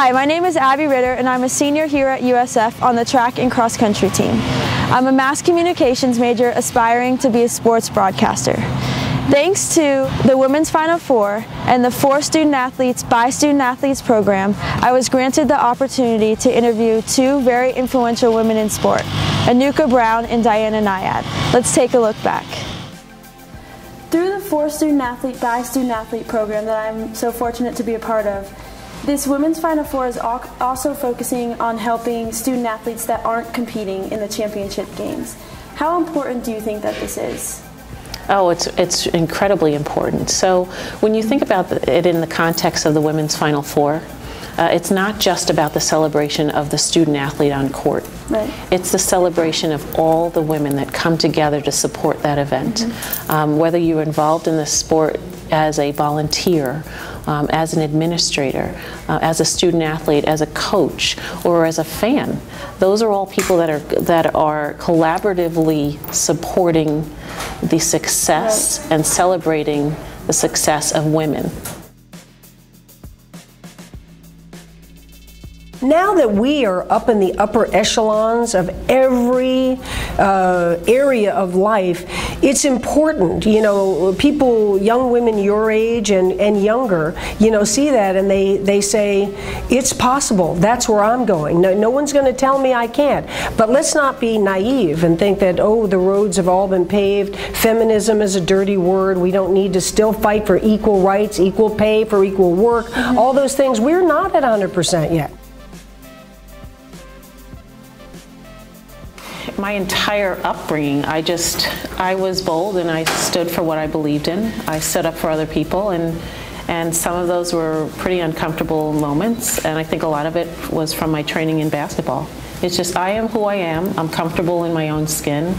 Hi, my name is Abby Ritter and I'm a senior here at USF on the track and cross country team. I'm a mass communications major aspiring to be a sports broadcaster. Thanks to the Women's Final Four and the 4 Student Athletes by Student Athletes program, I was granted the opportunity to interview 2 very influential women in sport, Anucha Browne and Nyad. Let's take a look back. Through the 4 Student Athlete by Student Athlete program that I'm so fortunate to be a part of, this Women's Final Four is also focusing on helping student athletes that aren't competing in the championship games. How important do you think that this is? Oh, it's incredibly important. So when you think about it in the context of the Women's Final Four, it's not just about the celebration of the student athlete on court. Right. It's the celebration of all the women that come together to support that event. Whether you're involved in the sport as a volunteer, as an administrator, as a student athlete, as a coach, or as a fan, those are all people that are collaboratively supporting the success and celebrating the success of women. Now that we are up in the upper echelons of every area of life, it's important, you know, people, young women your age and younger, you know, see that and they say, it's possible, that's where I'm going. No one's going to tell me I can't. But let's not be naive and think that, oh, the roads have all been paved, feminism is a dirty word, we don't need to still fight for equal rights, equal pay for equal work, all those things. We're not at 100% yet. My entire upbringing, I was bold and I stood for what I believed in. I stood up for other people, and some of those were pretty uncomfortable moments, and I think a lot of it was from my training in basketball. It's just, I am who I am. I'm comfortable in my own skin.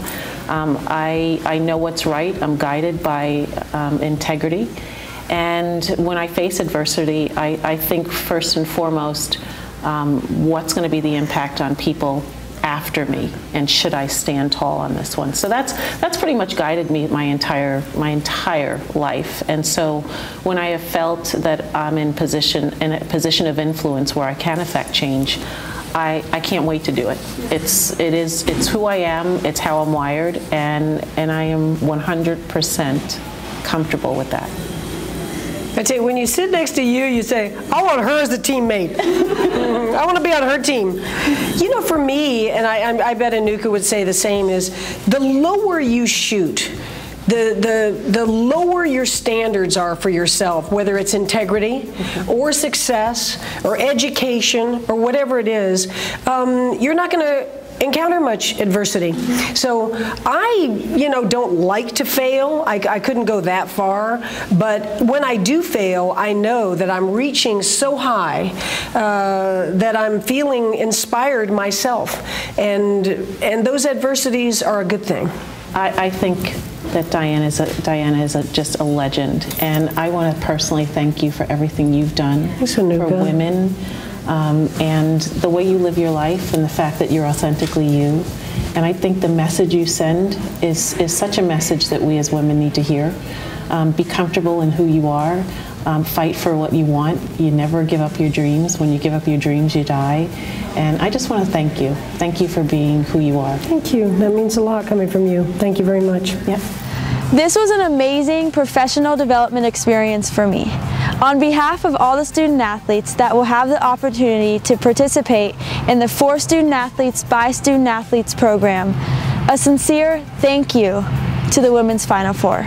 I know what's right. I'm guided by integrity. And when I face adversity, I think first and foremost, what's going to be the impact on people after me, and should I stand tall on this one? So that's pretty much guided me my entire life. And so when I have felt that I'm in a position of influence where I can affect change, I can't wait to do it. It's who I am, it's how I'm wired, and I am 100% comfortable with that. I tell you, when you sit next to you, you say, I want her as a teammate. I want to be on her team. You know, for me, and I bet Anucha would say the same, is the lower you shoot, the lower your standards are for yourself, whether it's integrity or success or education or whatever it is, you're not going to encounter much adversity. So I, don't like to fail. I couldn't go that far, but when I do fail, I know that I'm reaching so high that I'm feeling inspired myself, and those adversities are a good thing. I think that Diana is just a legend, and I want to personally thank you for everything you've done for women. And the way you live your life and the fact that you're authentically you. And I think the message you send is such a message that we as women need to hear. Be comfortable in who you are. Fight for what you want. You never give up your dreams. When you give up your dreams, you die. And I just want to thank you. Thank you for being who you are. Thank you. That means a lot coming from you. Thank you very much. Yep. This was an amazing professional development experience for me. On behalf of all the student athletes that will have the opportunity to participate in the 4 Student Athletes by Student Athletes program, a sincere thank you to the Women's Final Four.